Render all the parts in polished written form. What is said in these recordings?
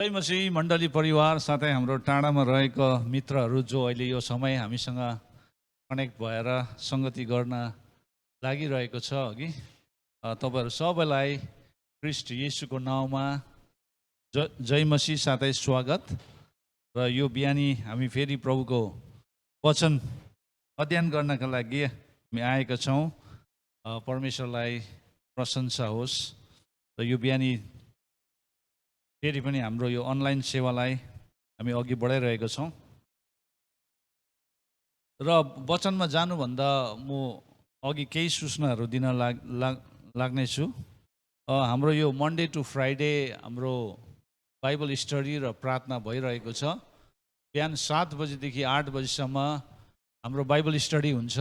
जय मसीह मण्डली परिवार साथै हाम्रो टाढामा रहेको मित्रहरू जो अहिले यो समय हामीसँग कनेक्ट भएर संगति गर्न लागिरहेको छ अघि तपाईहरु सबैलाई ख्रीष्ट येशूको नाममा जय मसीह साथै स्वागत। र यो बिहानी हामी फेरि प्रभुको वचन अध्ययन गर्नका लागि हामी आएका छौँ। परमेश्वरलाई प्रशंसा होस्। र यो बिहानी फेरि पनि हाम्रो यो अनलाइन सेवालाई हामी अघि बढाइरहेका छौँ। र वचनमा जानुभन्दा म अघि केही सूचनाहरू दिन लाग्नेछु। हाम्रो यो मन्डे टु फ्राइडे हाम्रो बाइबल स्टडी र प्रार्थना भइरहेको छ। बिहान 7 बजेदेखि 8 बजीसम्म हाम्रो बाइबल स्टडी हुन्छ।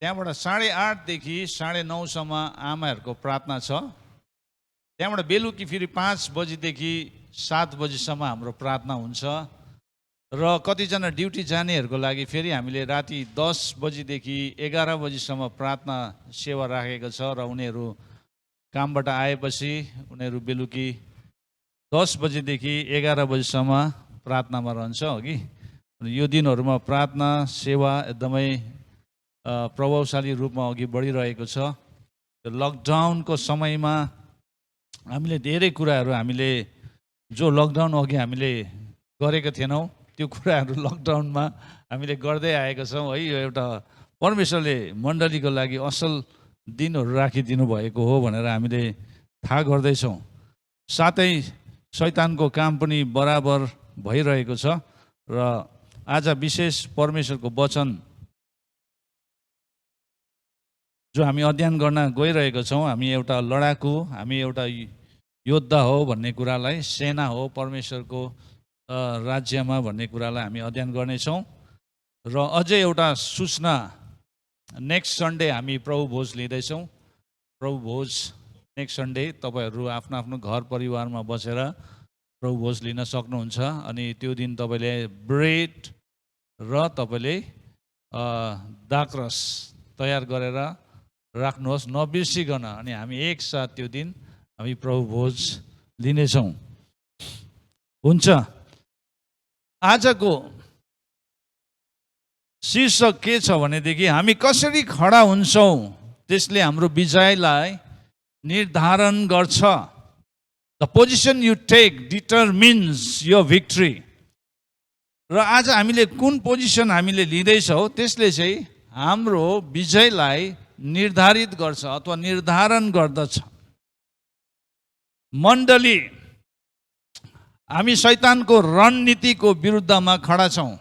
त्यहाँबाट 8:30 देखि 9:30 सम्म आमाहरूको प्रार्थना छ। त्यहाँबाट बेलुकी फेरि 5 बजीदेखि 7 बजीसम्म हाम्रो प्रार्थना हुन्छ। र कतिजना ड्युटी जानेहरूको लागि फेरि हामीले राति 10 बजीदेखि 11 बजीसम्म प्रार्थना सेवा राखेको छ। र उनीहरू कामबाट आएपछि उनीहरू बेलुकी 10 बजीदेखि 11 बजीसम्म प्रार्थनामा रहन्छ अघि। यो दिनहरूमा प्रार्थना सेवा एकदमै प्रभावशाली रूपमा अघि बढिरहेको छ। लकडाउनको समयमा हामीले धेरै कुराहरू जो लकडाउन अघि हामीले गरेका थिएनौँ त्यो कुराहरू लकडाउनमा हामीले गर्दै आएका छौँ है। यो एउटा परमेश्वरले मण्डलीको लागि असल दिनहरू राखिदिनु भएको हो भनेर हामीले थाहा गर्दैछौँ। साथै शैतानको काम पनि बराबर भइरहेको छ। र आज विशेष परमेश्वरको वचन जो हामी अध्ययन गर्न गइरहेको छौँ, हामी एउटा लडाकु, हामी एउटा योद्धा हो भन्ने कुरालाई, सेना हो परमेश्वरको राज्यमा भन्ने कुरालाई हामी अध्ययन गर्नेछौँ। र अझै एउटा सूचना, नेक्स्ट सन्डे हामी प्रभु भोज लिँदैछौँ। प्रभु भोज नेक्स्ट सन्डे तपाईँहरू आफ्नो आफ्नो घर परिवारमा बसेर प्रभु भोज लिन सक्नुहुन्छ। अनि त्यो दिन तपाईँले ब्रेड र तपाईँले दाखरस तयार गरेर राख्नुहोस्, नबिर्सिकन। अनि हामी एकसाथ त्यो दिन हामी प्रभु भोज लिनेछौँ। हुन्छ। आजको शीर्षक के छ भनेदेखि हामी कसरी खडा हुन्छौँ त्यसले हाम्रो विजयलाई निर्धारण गर्छ। The position you take determines your victory. र आज हामीले कुन पोजिसन हामीले लिँदैछौँ त्यसले चाहिँ हाम्रो विजयलाई निर्धारित गर्छ अथवा निर्धारण गर्दछ। मण्डली, हामी शैतानको रणनीतिको विरुद्धमा खडा छौँ।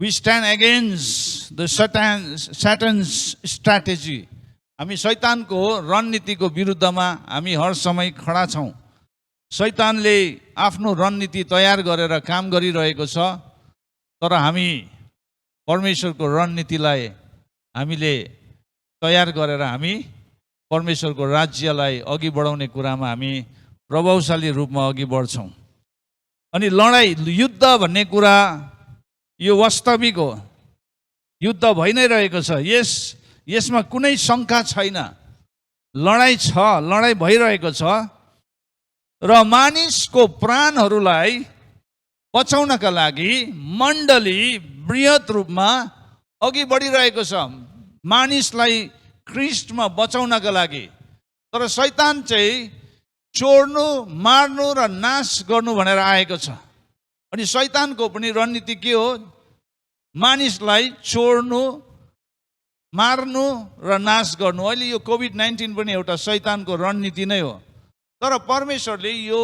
We stand against the Satan's strategy. हामी शैतानको रणनीतिको विरुद्धमा हामी हर समय खडा छौँ। शैतानले आफ्नो रणनीति तयार गरेर काम गरिरहेको छ। तर हामी परमेश्वरको रणनीतिलाई हामीले तयार गरेर हामी परमेश्वरको राज्यलाई अघि बढाउने कुरामा हामी प्रभावशाली रूपमा अघि बढ्छौँ। अनि लडाइँ, युद्ध भन्ने कुरा यो वास्तविक हो। युद्ध भइ नै रहेको छ। यसमा कुनै शङ्का छैन। लडाइँ छ, लडाइँ भइरहेको छ। र मानिसको प्राणहरूलाई बचाउनका लागि मण्डली बृहत रूपमा अघि बढिरहेको छ, मानिसलाई ख्रीष्टमा बचाउनका लागि। तर शैतान चाहिँ चोर्नु, मार्नु र नाश गर्नु भनेर आएको छ। अनि शैतानको पनि रणनीति के हो? मानिसलाई चोर्नु, मार्नु र नाश गर्नु। अहिले यो कोभिड-19 पनि एउटा शैतानको रणनीति नै हो। तर परमेश्वरले यो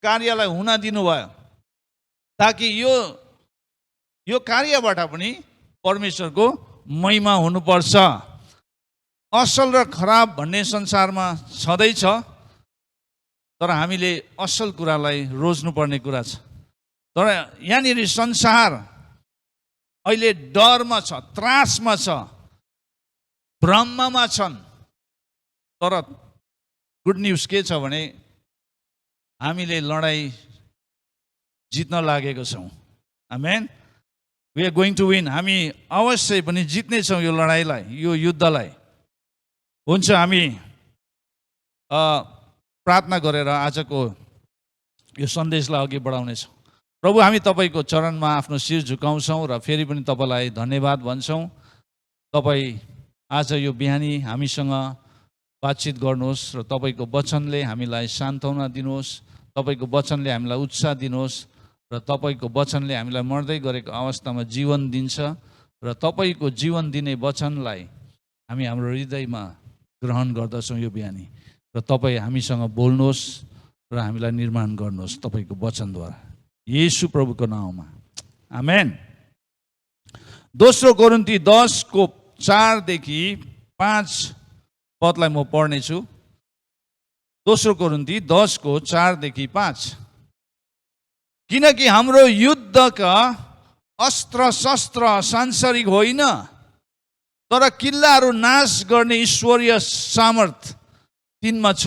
कार्यलाई हुन दिनुभयो ताकि यो कार्यबाट पनि परमेश्वरको महिमा हुनुपर्छ। असल र खराब भन्ने संसारमा छँदैछ। तर हामीले असल कुरालाई रोज्नुपर्ने कुरा छ। तर यहाँनिर संसार अहिले डरमा छ, त्रासमा छ, भ्रममा छन्। तर गुड न्युज के छ भने हामीले लडाइँ जित्न लागेको छौँ। Amen. We are going to win. हामी अवश्य पनि जित्नेछौँ यो लडाइँलाई, यो युद्धलाई। हुन्छ। हामी प्रार्थना गरेर आजको यो सन्देशलाई अघि बढाउनेछौँ। प्रभु, हामी तपाईँको चरणमा आफ्नो शिर झुकाउँछौँ र फेरि पनि तपाईँलाई धन्यवाद भन्छौँ। तपाईँ आज यो बिहानी हामीसँग बातचित गर्नुहोस् र तपाईँको वचनले हामीलाई सान्त्वना दिनुहोस्, तपाईँको वचनले हामीलाई उत्साह दिनुहोस् र तपाईँको वचनले हामीलाई मर्दै गरेको अवस्थामा जीवन दिन्छ र तपाईँको जीवन दिने वचनलाई हामी हाम्रो हृदयमा ग्रहण गर्दछौँ यो बिहानी। र तपाईँ हामीसँग बोल्नुहोस् र हामीलाई निर्माण गर्नुहोस् तपाईँको वचनद्वारा, येशू प्रभुको नाउँमा, आमेन। दोस्रो कोरिन्थी 10 को 4 देखि 5 पदलाई म पढ्नेछु। दोस्रो कोरिन्थी 10 को 4 देखि 5। किनकि हाम्रो युद्धका अस्त्र शस्त्र सांसारिक होइन, तर किल्लाहरू नाश गर्ने ईश्वरीय सामर्थ तिनमा छ।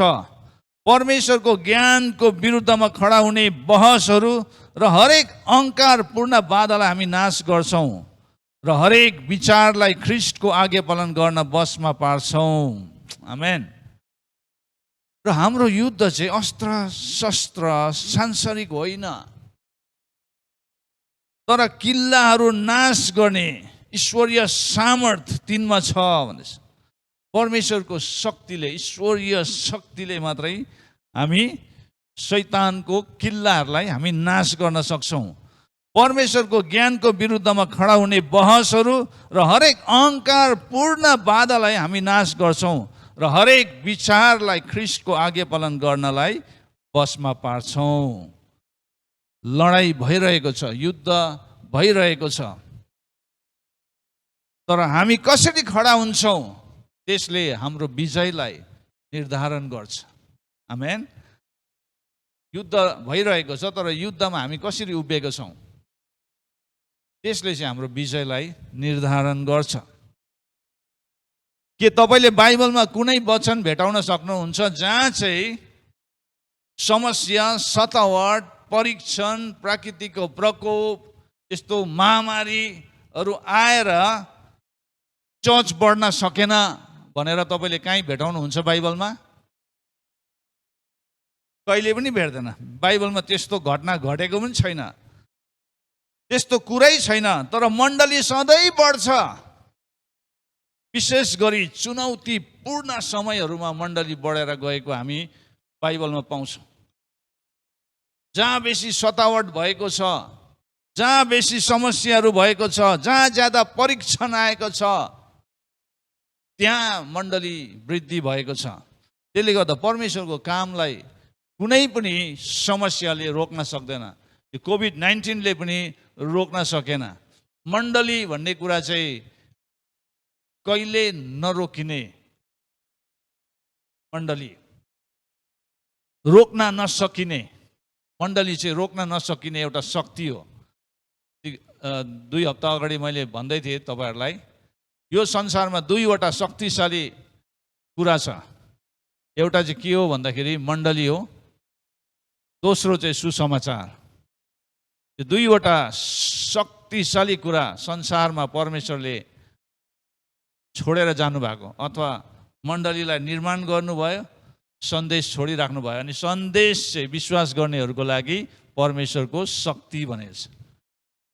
परमेश्वरको ज्ञानको विरुद्धमा खडा हुने बहसहरू र हरेक अहङ्कारपूर्ण बाधालाई हामी नाश गर्छौँ र हरेक विचारलाई ख्रीष्टको आज्ञा पालन गर्न बसमा पार्छौँ, आमेन। र हाम्रो युद्ध चाहिँ अस्त्र शस्त्र सांसारिक होइन, तर किल्लाहरू नाश गर्ने ईश्वरीय सामर्थ तिनमा छ भन्दैछ। परमेश्वरको शक्तिले, ईश्वरीय शक्तिले मात्रै हामी शैतानको किल्लाहरूलाई हामी नाश गर्न सक्छौँ। परमेश्वरको ज्ञानको विरुद्धमा खडा हुने बहसहरू र हरेक अहङ्कारपूर्ण बाधालाई हामी नाश गर्छौँ र हरेक विचारलाई ख्रीष्टको आज्ञा पालन गर्नलाई बसमा पार्छौँ। लडाइँ भइरहेको छ, युद्ध भइरहेको छ, तर हामी कसरी खडा हुन्छौँ त्यसले हाम्रो विजयलाई निर्धारण गर्छ, आमेन। युद्ध भइरहेको छ, तर युद्धमा हामी कसरी उभिएका छौँ त्यसले चाहिँ हाम्रो विजयलाई निर्धारण गर्छ। के तपाईँले बाइबलमा कुनै वचन भेटाउन सक्नुहुन्छ जहाँ चाहिँ समस्या, सतावट, परीक्षण, प्राकृतिक प्रकोप, यस्तो महामारीहरू आएर चर्च बढ्न सकेन भनेर तपाईँले कहीँ भेटाउनुहुन्छ बाइबलमा? कहिले पनि भेट्दैन। बाइबलमा त्यस्तो घटना घटेको पनि छैन, त्यस्तो कुरै छैन। तर मण्डली सधैँ बढ्छ, विशेष गरी चुनौतीपूर्ण समयहरूमा मण्डली बढेर गएको हामी बाइबलमा पाउँछौँ। जहाँ बेसी सतावट भएको छ, जहाँ बेसी समस्याहरू भएको छ, जहाँ ज्यादा परीक्षण आएको छ, त्यहाँ मण्डली वृद्धि भएको छ। त्यसले गर्दा परमेश्वरको कामलाई कुनै पनि समस्याले रोक्न सक्दैन। यो कोभिड-19ले पनि रोक्न सकेन। मण्डली भन्ने कुरा चाहिँ कहिले नरोकिने, मण्डली रोक्न नसकिने, मण्डली चाहिँ रोक्न नसकिने एउटा शक्ति हो। 2 हप्ता अगाडि मैले भन्दै थिएँ तपाईँहरूलाई, यो संसारमा 2वटा शक्तिशाली कुरा छ। एउटा चाहिँ के हो भन्दाखेरि मण्डली हो, दोस्रो चाहिँ सुसमाचार। यो 2वटा शक्तिशाली कुरा संसारमा परमेश्वरले छोडेर जानुभएको, अथवा मण्डलीलाई निर्माण गर्नुभयो, सन्देश छोडिराख्नु भयो। अनि सन्देश चाहिँ विश्वास गर्नेहरूको लागि परमेश्वरको शक्ति भनेको छ।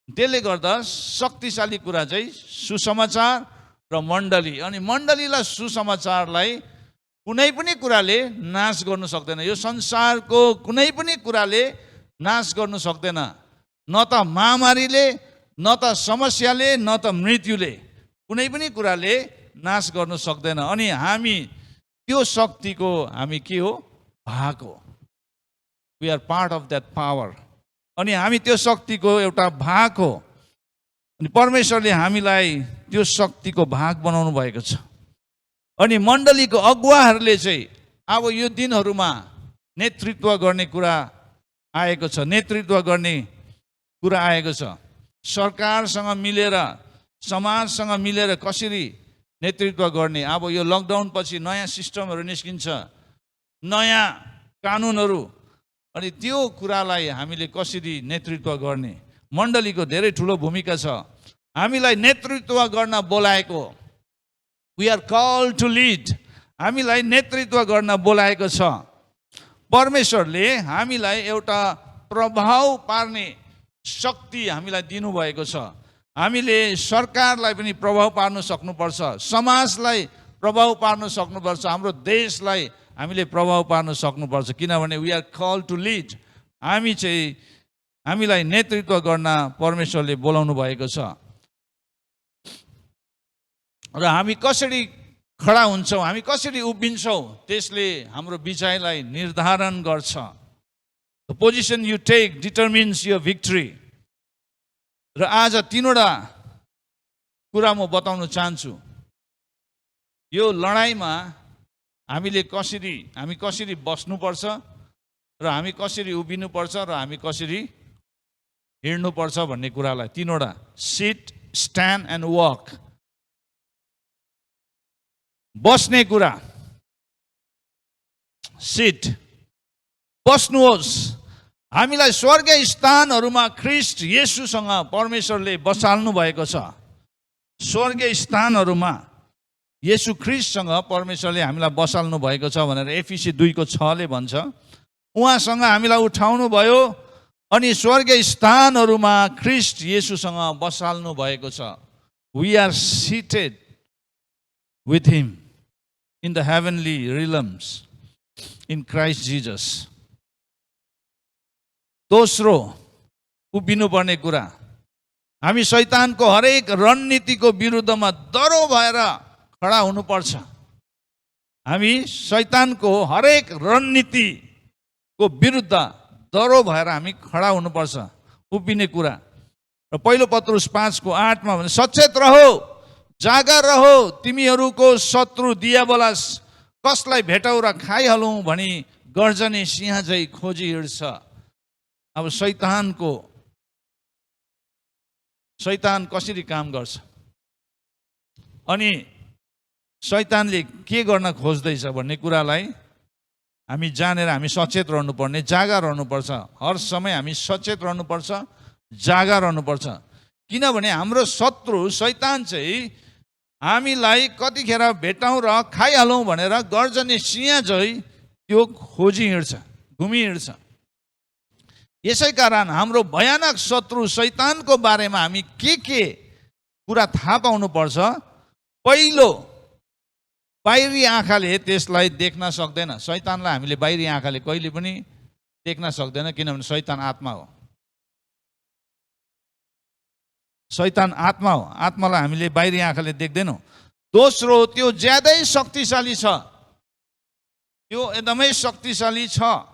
त्यसले गर्दा शक्तिशाली कुरा चाहिँ सुसमाचार र मण्डली। अनि मण्डलीलाई, सुसमाचारलाई कुनै पनि कुराले नाश गर्नु सक्दैन। यो संसारको कुनै पनि कुराले नाश गर्नु सक्दैन, न त महामारीले, न त समस्याले, न त मृत्युले, कुनै पनि कुराले नाश गर्नु सक्दैन। अनि हामी त्यो शक्तिको हामी के हो? भाग हो। We are part of that power. अनि हामी त्यो शक्तिको एउटा भाग हो। अनि परमेश्वरले हामीलाई त्यो शक्तिको भाग बनाउनु भएको छ। अनि मण्डलीको अगुवाहरूले चाहिँ अब यो दिनहरूमा नेतृत्व गर्ने कुरा आएको छ, नेतृत्व गर्ने कुरा आएको छ। सरकारसँग मिलेर, समाजसँग मिलेर कसरी नेतृत्व गर्ने। अब यो लकडाउन पछि नयाँ सिस्टमहरू निस्किन्छ, नयाँ कानुनहरू, अनि त्यो कुरालाई हामीले कसरी नेतृत्व गर्ने। मण्डलीको धेरै ठुलो भूमिका छ। हामीलाई नेतृत्व गर्न बोलाएको, we are called to lead, हामीलाई नेतृत्व गर्न बोलाएको छ। परमेश्वरले हामीलाई एउटा प्रभाव पार्ने शक्ति हामीलाई दिनुभएको छ। हामीले सरकारलाई पनि प्रभाव पार्न सक्नुपर्छ, समाजलाई प्रभाव पार्न सक्नुपर्छ, हाम्रो देशलाई हामीले प्रभाव पार्न सक्नुपर्छ, किनभने we are call to lead. हामीलाई नेतृत्व गर्न परमेश्वरले बोलाउनु भएको छ। र हामी कसरी खडा हुन्छौँ, हामी कसरी उभिन्छौँ, त्यसले हाम्रो विजयलाई निर्धारण गर्छ। The position you take determines your victory. र आज तीनवटा कुरा म बताउन चाहन्छु। यो लडाईमा हामी कसरी बस्नुपर्छ, र हामी कसरी उभिनुपर्छ, र हामी कसरी हिँड्नुपर्छ भन्ने कुरालाई, तीनवटा, सिट, स्ट्यान्ड एन्ड वक। बस्ने कुरा, सिट, बस्नुहोस्। हामीलाई स्वर्गीय स्थानहरूमा ख्रीष्ट येशूसँग परमेश्वरले बसाल्नु भएको छ। स्वर्गीय स्थानहरूमा येशू ख्रीष्टसँग परमेश्वरले हामीलाई बसाल्नु भएको छ भनेर एफिसी 2:6 भन्छ। उहाँसँग हामीलाई उठाउनु भयो अनि स्वर्गीय स्थानहरूमा ख्रीष्ट येशूसँग बसाल्नु भएको छ। We are seated with him in the heavenly realms in Christ Jesus. दोस्रो, उभिनु पर्ने कुरा, हामी शैतानको हरेक रणनीतिको विरुद्धमा दरो भएर खडा हुनुपर्छ। हामी शैतानको हरेक रणनीतिको विरुद्ध दरो भएर हामी खडा हुनुपर्छ, उभिने कुरा। र पहिलो पत्रुस 5:8 भने सचेत रहो, जागा रहो, तिमीहरूको शत्रु दियाबलास कसलाई भेटौ र खाइहालौँ भनी गर्जने सिंह झै खोजी हिँड्छ। अब शैतान कसरी काम गर्छ अनि शैतानले के गर्न खोज्दैछ भन्ने कुरालाई हामी जानेर हामी सचेत रहनुपर्ने, जागा रहनुपर्छ। हर समय हामी सचेत रहनुपर्छ, जागा रहनुपर्छ, किनभने हाम्रो शत्रु शैतान चाहिँ हामीलाई कतिखेर भेटौँ र खाइहालौँ भनेर गर्जने सिंह झै त्यो खोजी हिँड्छ, घुमी हिँड्छ। यसै कारण हाम्रो भयानक शत्रु शैतानको बारेमा हामी के कुरा थाहा पाउनु पर्छ। पहिलो, बाहिरी आँखाले त्यसलाई देख्न सक्दैन। शैतानलाई हामीले बाहिरी आँखाले कहिले पनि देख्न सक्दैन, किनभने शैतान आत्मा हो। शैतान आत्मा हो, आत्मालाई हामीले बाहिरी आँखाले देख्दैनौँ। दोस्रो, त्यो ज्यादै शक्तिशाली छ, त्यो एकदमै शक्तिशाली छ।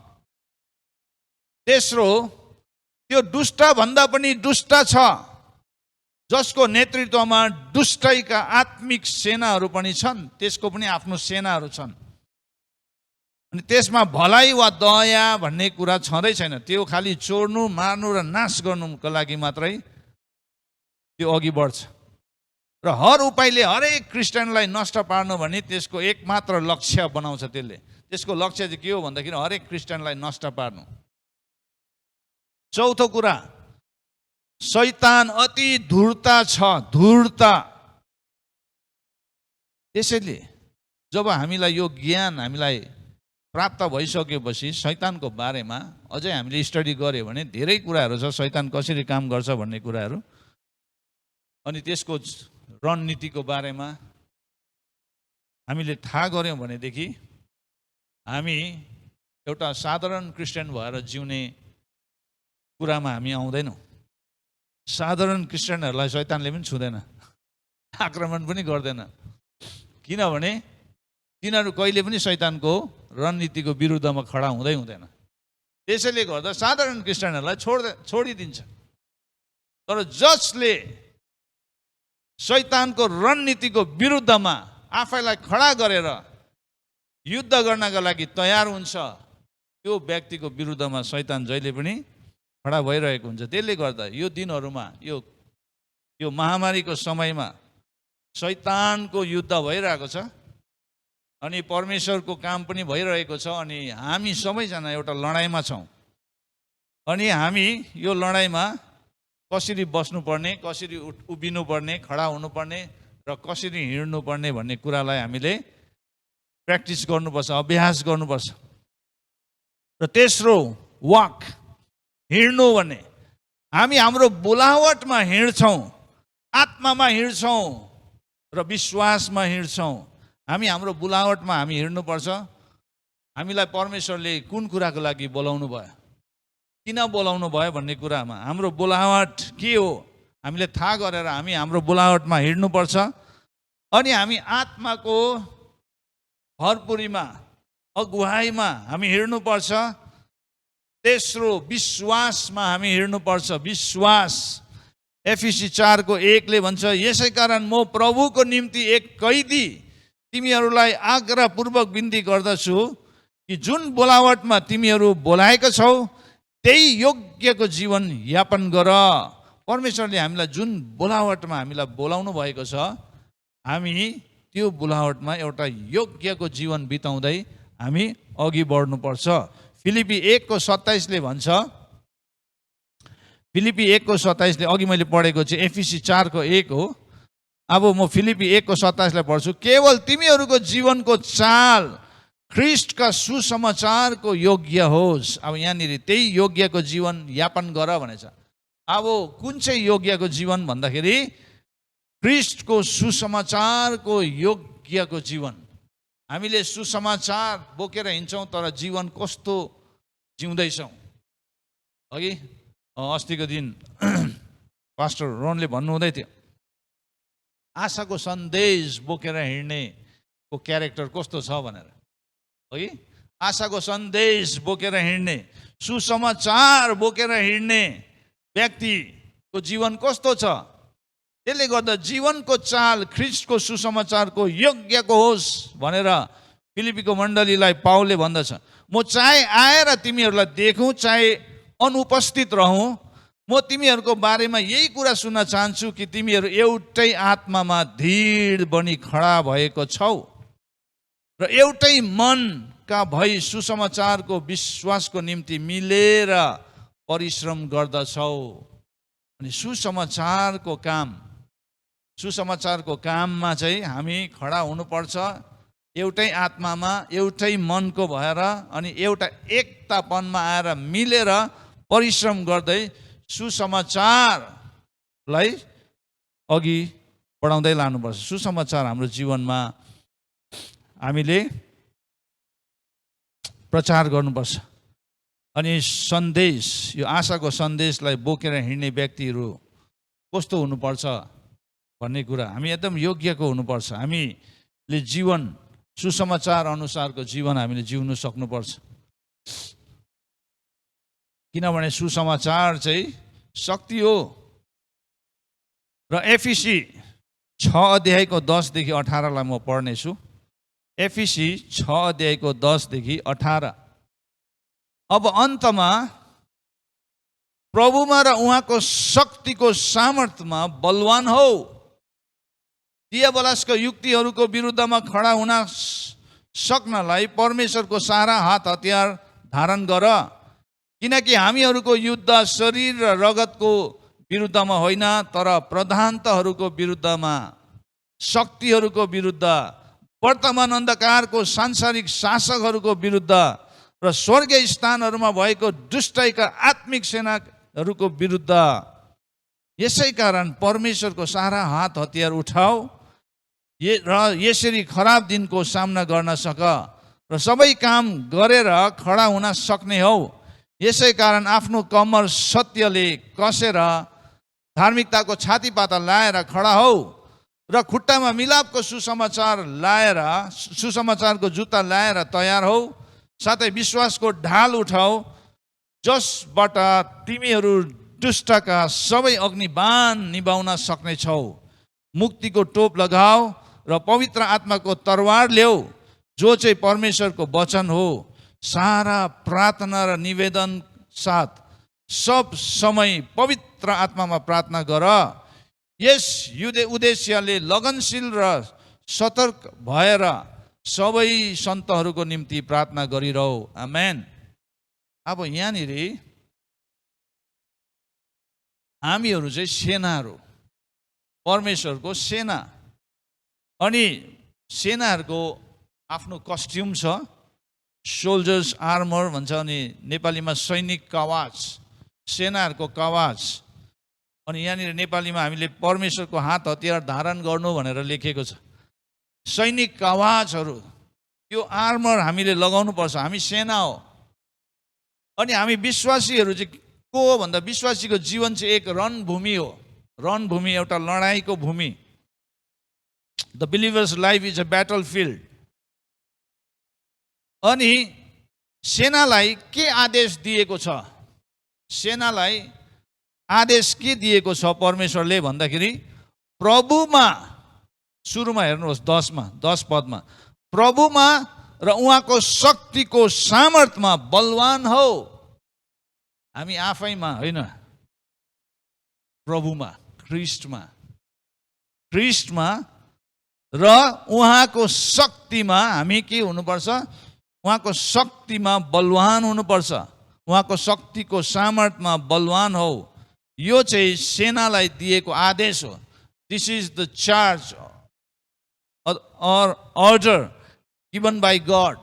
तेस्रो, त्यो दुष्ट भन्दा पनि दुष्ट छ, जसको नेतृत्वमा दुष्टैका आत्मिक सेनाहरू पनि छन्, त्यसको पनि आफ्नो सेनाहरू छन्। अनि त्यसमा भलाइ वा दया भन्ने कुरा छँदै छैन। त्यो खालि चोर्नु, मार्नु र नाश गर्नुको लागि मात्रै त्यो अघि बढ्छ। र हर उपायले हरेक क्रिस्चियनलाई नष्ट पार्नु भने त्यसको एकमात्र लक्ष्य बनाउँछ। त्यसको लक्ष्य चाहिँ के हो भन्दाखेरि हरेक क्रिस्चियनलाई नष्ट पार्नु। चौथो कुरा, शैतान अति धूर्ता छ, धूर्ता। त्यसैले जब हामीलाई यो ज्ञान हामीलाई प्राप्त भइसकेपछि शैतानको बारेमा अझै हामीले स्टडी गर्यो भने धेरै कुराहरू छ, शैतान कसरी काम गर्छ भन्ने कुराहरू, अनि त्यसको रणनीतिको बारेमा हामीले थाहा गऱ्यौँ भनेदेखि हामी एउटा साधारण क्रिस्चियन भएर जिउने कुरामा हामी आउँदैनौँ। साधारण क्रिस्चियनहरूलाई शैतानले पनि छुँदैन, आक्रमण पनि गर्दैन, किनभने तिनीहरू कहिले पनि शैतानको रणनीतिको विरुद्धमा खडा हुँदैन। त्यसैले गर्दा साधारण क्रिस्चियनहरूलाई छोडिदिन्छ। तर जसले शैतानको रणनीतिको विरुद्धमा आफैलाई खडा गरेर युद्ध गर्नका लागि तयार हुन्छ, त्यो व्यक्तिको विरुद्धमा शैतान जहिले पनि खडा भइरहेको हुन्छ। त्यसले गर्दा यो दिनहरूमा यो महामारीको समयमा शैतानको युद्ध भइरहेको छ अनि परमेश्वरको काम पनि भइरहेको छ, अनि हामी सबैजना एउटा लडाइँमा छौँ। अनि हामी यो लडाइँमा कसरी बस्नुपर्ने, कसरी उभिनुपर्ने, खडा हुनुपर्ने र कसरी हिँड्नुपर्ने भन्ने कुरालाई हामीले प्र्याक्टिस गर्नुपर्छ, अभ्यास गर्नुपर्छ। र तेस्रो वाक, हिँड्नु भन्ने, हामी हाम्रो बोलावटमा हिँड्छौँ, आत्मामा हिँड्छौँ र विश्वासमा हिँड्छौँ। हामी हाम्रो बोलावटमा हामी हिँड्नुपर्छ। हामीलाई परमेश्वरले कुन कुराको लागि बोलाउनु भयो, किन बोलाउनु भयो भन्ने कुरामा हाम्रो बोलावट के हो हामीले थाहा गरेर हामी हाम्रो बोलावटमा हिँड्नुपर्छ। अनि हामी आत्माको भरपुरीमा, अगुवाईमा हामी हिँड्नुपर्छ। तेस्रो विश्वासमा हामी हिँड्नुपर्छ। विश्वास, एफिसी 4:1 भन्छ, यसै कारण म प्रभुको निम्ति एक कैदी तिमीहरूलाई आग्रहपूर्वक बिन्ती गर्दछु कि जुन बोलावटमा तिमीहरू बोलाएका छौ त्यही योग्यको जीवन यापन गर। परमेश्वरले हामीलाई जुन बोलावटमा हामीलाई बोलाउनु भएको छ, हामी त्यो बोलावटमा एउटा योग्यको जीवन बिताउँदै हामी अघि बढ्नुपर्छ। फिलिपी 1:27 भन्छ, फिलिपी 1:27 अघि मैले पढेको चाहिँ एफिसी 4:1 हो। अब म फिलिपी 1:27 पढ्छु। केवल तिमीहरूको जीवनको चाल ख्रीष्टका सुसमाचारको योग्य होस्। अब यहाँनिर त्यही योग्यको जीवन यापन गर भनेछ। अब कुन चाहिँ योग्यको जीवन भन्दाखेरि ख्रीष्टको सुसमाचारको योग्यको जीवन। हामीले सुसमाचार बोकेर हिँड्छौँ तर जीवन कस्तो जिउँदैछौँ। अघि अस्तिको दिन पास्टर रोनले भन्नुहुँदै थियो, आशाको सन्देश बोकेर हिँड्नेको क्यारेक्टर कस्तो छ भनेर। अघि आशाको सन्देश बोकेर हिँड्ने, सुसमाचार बोकेर हिँड्ने व्यक्तिको जीवन कस्तो छ। त्यसले गर्दा जीवनको चाल ख्रीष्टको सुसमाचारको योग्यको होस् भनेर फिलिपीको मण्डलीलाई पाउलले भन्दछ। म चाहे आएर तिमीहरूलाई देखौँ चाहे अनुपस्थित रहँ, म तिमीहरूको बारेमा यही कुरा सुन्न चाहन्छु कि तिमीहरू एउटै आत्मामा दृढ बनी खडा भएको छौ र एउटै मनका भई सुसमाचारको विश्वासको निम्ति मिलेर परिश्रम गर्दछौ। अनि सुसमाचारको काममा चाहिँ हामी खडा हुनुपर्छ, एउटै आत्मामा एउटै मनको भएर अनि एउटा एकतापनमा आएर मिलेर परिश्रम गर्दै सुसमाचारलाई अघि बढाउँदै लानुपर्छ। सुसमाचार हाम्रो जीवनमा हामीले प्रचार गर्नुपर्छ। अनि सन्देश, यो आशाको सन्देशलाई बोकेर हिँड्ने व्यक्तिहरू कस्तो हुनुपर्छ भन्ने कुरा हामी एकदम योग्यको हुनुपर्छ। हामीले जीवन सुसमाचार अनुसारको जीवन हामीले जिउनु सक्नुपर्छ। किनभने सुसमाचार चाहिँ शक्ति हो। र एफिसी 6:10-18 म पढ्नेछु। एफिसी 6:10-18। अब अन्तमा प्रभुमा र उहाँको शक्तिको सामर्थ्यमा बलवान हो, दियाबलासका युक्तिहरूको विरुद्धमा खडा हुन सक्नलाई परमेश्वरको सारा हात हतियार धारण गर। किनकि हामीहरूको युद्ध शरीर र रगतको विरुद्धमा होइन तर प्रधानताहरूको विरुद्धमा, शक्तिहरूको विरुद्ध, वर्तमान अन्धकारको सांसारिक शासकहरूको विरुद्ध र स्वर्गीय स्थानहरूमा भएको दुष्टाइका आत्मिक सेनाहरूको विरुद्ध। यसै कारण परमेश्वरको सारा हात हतियार उठाऊ र यसरी खराब दिनको सामना गर्न सक र सबै काम गरेर खडा हुन सक्ने हौ। यसै कारण आफ्नो कम्मर सत्यले कसेर धार्मिकताको छातीपाता लाएर खडा हौ र खुट्टामा मिलापको सुसमाचारको जुत्ता लाएर तयार हौ। साथै विश्वासको ढाल उठाऊ जसबाट तिमीहरू दुष्टका सबै अग्निबाण निभाउन सक्ने छौ। मुक्तिको टोप लगाऊ र पवित्र आत्माको तरवार ल्याऊ जो चाहिँ परमेश्वरको वचन हो। सारा प्रार्थना र निवेदन साथ सब समय पवित्र आत्मामा प्रार्थना गर। यस उद्देश्यले लगनशील र सतर्क भएर सबै सन्तहरूको निम्ति प्रार्थना गरिरहौ। आमेन। अब यहाँनिर हामीहरू चाहिँ सेनाहरू, परमेश्वरको सेना। अनि सेनाहरूको आफ्नो कस्ट्युम छ सोल्जर्स आर्मर भन्छ अनि नेपालीमा सैनिक कवच, सेनाहरूको कवच। अनि यहाँनिर नेपालीमा हामीले परमेश्वरको हात हतियार धारण गर्नु भनेर लेखेको छ। सैनिक कवचहरू, त्यो आर्मर हामीले लगाउनु पर्छ। हामी सेना हो। अनि हामी विश्वासीहरू चाहिँ को हो भन्दा विश्वासीको जीवन चाहिँ एक रणभूमि हो। रणभूमि एउटा लडाईँको भूमि। The believers life is a battle field. अनि सेनालाई के आदेश दिएको छ? सेनालाई आदेश के दिएको छ परमेश्वरले भन्दाखेरि प्रभुमा, सुरुमा हेर्नुहोस् 10 पदमा, प्रभुमा र उहाँको शक्तिको सामर्थ्यमा बलवान हो। हामी आफैमा होइन, प्रभुमा, ख्रिस्टमा र उहाँको शक्तिमा हामी के हुनुपर्छ? उहाँको शक्तिमा बलवान हुनुपर्छ। उहाँको शक्तिको सामर्थ्यमा बलवान हो। यो चाहिँ सेनालाई दिएको आदेश हो। This is the charge or order given by God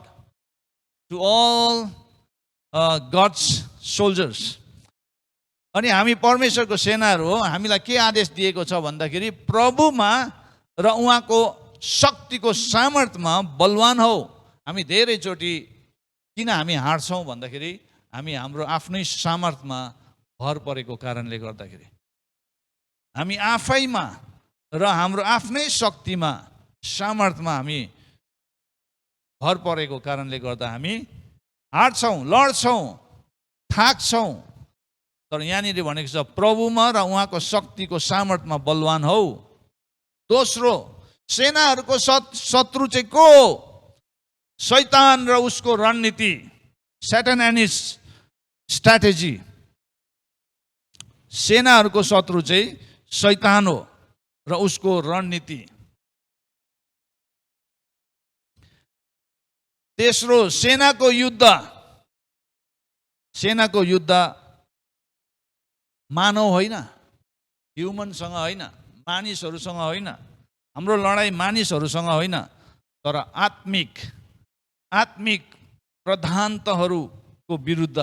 to all God's soldiers. अनि हामी परमेश्वरको सेनाहरू हो। हामीलाई के आदेश दिएको छ भन्दाखेरि प्रभुमा र उहाँको शक्तिको सामर्थ्यमा बलवान हो। हामी धेरैचोटि किन हामी हार्छौँ भन्दाखेरि हामी हाम्रो आफ्नै सामर्थ्यमा भर परेको कारणले गर्दाखेरि, हामी आफैमा र हाम्रो आफ्नै शक्तिमा सामर्थ्यमा हामी भर परेको कारणले गर्दा हामी हार्छौँ, लड्छौँ, थाक्छौँ। तर यहाँनिर भनेको छ प्रभुमा र उहाँको शक्तिको सामर्थ्यमा बलवान हो। दोस्रो, सेनाहरूको शत्रु चाहिँ को हो? शैतान र उसको रणनीति, सैटन एन्ड हिज स्ट्र्याटेजी। सेनाहरूको शत्रु चाहिँ शैतान हो र उसको रणनीति। तेस्रो, सेनाको युद्ध मानव होइन, ह्युमनसँग होइन, मानिसहरूसँग होइन। हाम्रो लडाइँ मानिसहरूसँग होइन, तर आत्मिक प्रधानताहरूको विरुद्ध,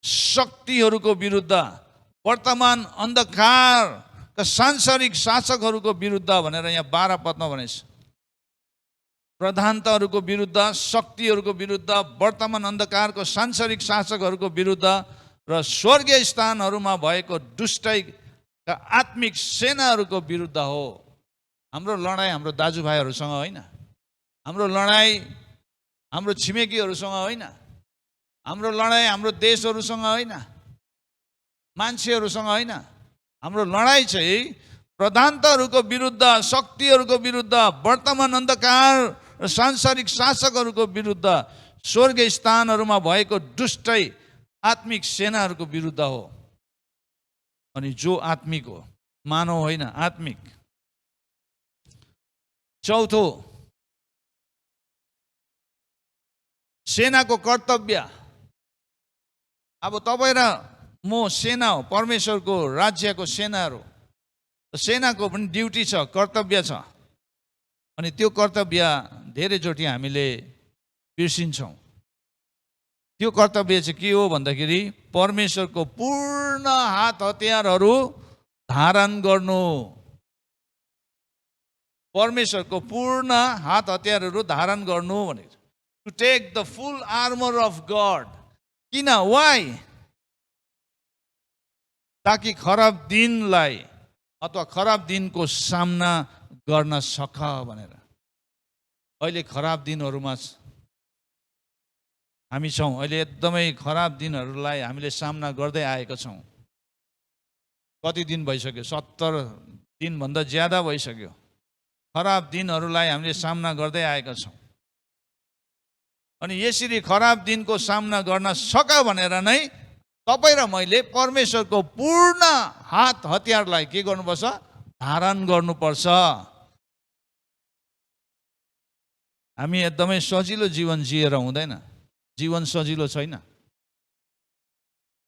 शक्तिहरूको विरुद्ध, वर्तमान अन्धकारका सांसारिक शासकहरूको विरुद्ध भनेर यहाँ 12 पदमा भनेछ। प्रधानताहरूको विरुद्ध, शक्तिहरूको विरुद्ध, वर्तमान अन्धकारको सांसारिक शासकहरूको विरुद्ध र स्वर्गीय स्थानहरूमा भएको दुष्टाइका आत्मिक सेनाहरूको विरुद्ध हो। हाम्रो लडाइँ हाम्रो दाजुभाइहरूसँग होइन, हाम्रो लडाइँ हाम्रो छिमेकीहरूसँग होइन, हाम्रो लडाइँ हाम्रो देशहरूसँग होइन, मान्छेहरूसँग होइन। हाम्रो लडाइँ चाहिँ प्रधानताहरूको विरुद्ध, शक्तिहरूको विरुद्ध, वर्तमान अन्धकार र सांसारिक शासकहरूको विरुद्ध, स्वर्गीय स्थानहरूमा भएको दुष्टै आत्मिक सेनाहरूको विरुद्ध हो। अनि जो आत्मिक हो, मानव होइन, आत्मिक। चौथो, सेनाको कर्तव्य। अब तपाईँ र म सेना हो, परमेश्वरको राज्यको सेनाहरू। सेनाको पनि ड्युटी छ, कर्तव्य छ। अनि त्यो कर्तव्य धेरैचोटि हामीले बिर्सिन्छौँ। त्यो कर्तव्य चाहिँ के हो भन्दाखेरि परमेश्वरको पूर्ण हात हतियारहरू धारण गर्नु। परमेश्वरको पूर्ण हात हतियारहरू धारण गर्नु भनेको to take the full armour of God. किन? वाइ? ताकि खराब दिनलाई अथवा खराब दिनको सामना गर्न सक भनेर। अहिले खराब दिनहरूमा हामी छौँ। अहिले एकदमै खराब दिनहरूलाई हामीले सामना गर्दै आएका छौँ। कति दिन भइसक्यो? 70 दिनभन्दा ज्यादा भइसक्यो। खराब दिनहरूलाई हामीले सामना गर्दै आएका छौँ। अनि यसरी खराब दिनको सामना गर्न सक भनेर नै तपाईँ र मैले परमेश्वरको पूर्ण हात हतियारलाई के गर्नुपर्छ? धारण गर्नुपर्छ। हामी एकदमै सजिलो जीवन जिएर हुँदैन। जीवन सजिलो छैन।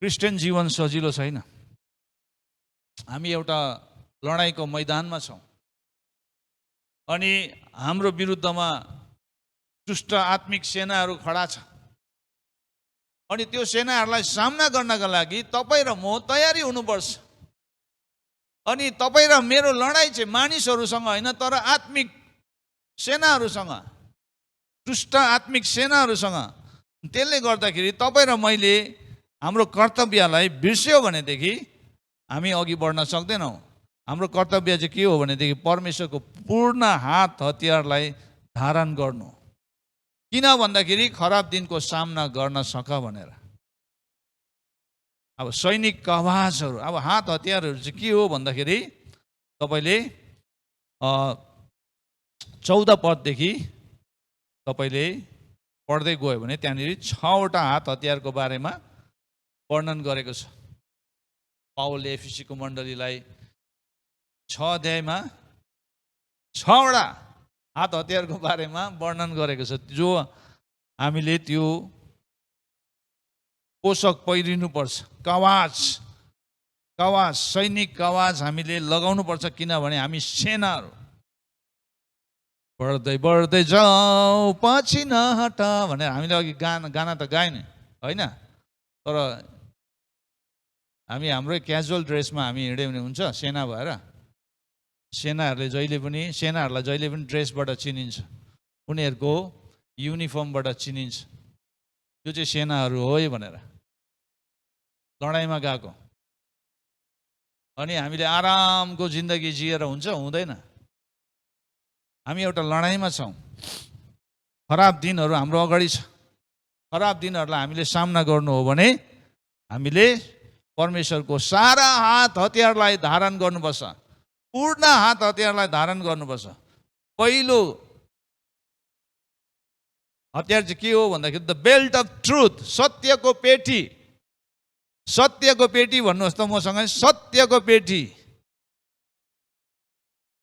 क्रिस्चियन जीवन सजिलो छैन। हामी एउटा लडाइँको मैदानमा छौँ। अनि हाम्रो विरुद्धमा दुष्ट आत्मिक सेनाहरू खडा छ। अनि त्यो सेनाहरूलाई सामना गर्नका लागि तपाईँ र म तयारी हुनुपर्छ। अनि तपाईँ र मेरो लडाइँ चाहिँ मानिसहरूसँग होइन, तर आत्मिक सेनाहरूसँग, दुष्ट आत्मिक सेनाहरूसँग। त्यसले गर्दाखेरि तपाईँ र मैले हाम्रो कर्तव्यलाई बिर्स्यौँ भनेदेखि हामी अघि बढ्न सक्दैनौँ। हाम्रो कर्तव्य चाहिँ के हो भनेदेखि परमेश्वरको पूर्ण हात हतियारलाई धारण गर्नु। किन भन्दाखेरि खराब दिनको सामना गर्न सक भनेर। अब सैनिक कवचहरू, अब हात हतियारहरू चाहिँ के हो भन्दाखेरि तपाईँले 14 पददेखि तपाईँले पढ्दै गयो भने त्यहाँनिर 6वटा हात हतियारको बारेमा वर्णन गरेको छ। पावलले एफिसीको मण्डलीलाई 6 अध्यायमा 6वटा हात हतियारको बारेमा वर्णन गरेको छ, जो हामीले त्यो पोषक पहिरिनुपर्छ। कवच, सैनिक कवच हामीले लगाउनुपर्छ, किनभने हामी सेनाहरू। बढ्दै बढ्दै जाऊ पछि नहट भनेर हामीले अघि गाना त गाएन होइन, तर हामी हाम्रै क्याजुअल ड्रेसमा हामी हिँड्यो भने हुन्छ सेना भएर। सेनाहरूलाई जहिले पनि ड्रेसबाट चिनिन्छ, उनीहरूको युनिफर्मबाट चिनिन्छ, यो चाहिँ सेनाहरू हो है भनेर। लडाइँमा गएको अनि हामीले आरामको जिन्दगी जिएर हुन्छ, हुँदैन। हामी एउटा लडाइँमा छौँ। खराब दिनहरू हाम्रो अगाडि छ। खराब दिनहरूलाई हामीले सामना गर्नु हो भने हामीले परमेश्वरको सारा हात हतियारलाई धारण गर्नुपर्छ। पूर्ण हात हतियारलाई धारण गर्नुपर्छ। पहिलो हतियार चाहिँ के हो भन्दाखेरि द बेल्ट अफ ट्रुथ, सत्यको पेटी। सत्यको पेटी भन्नुहोस् त मसँग, सत्यको पेटी।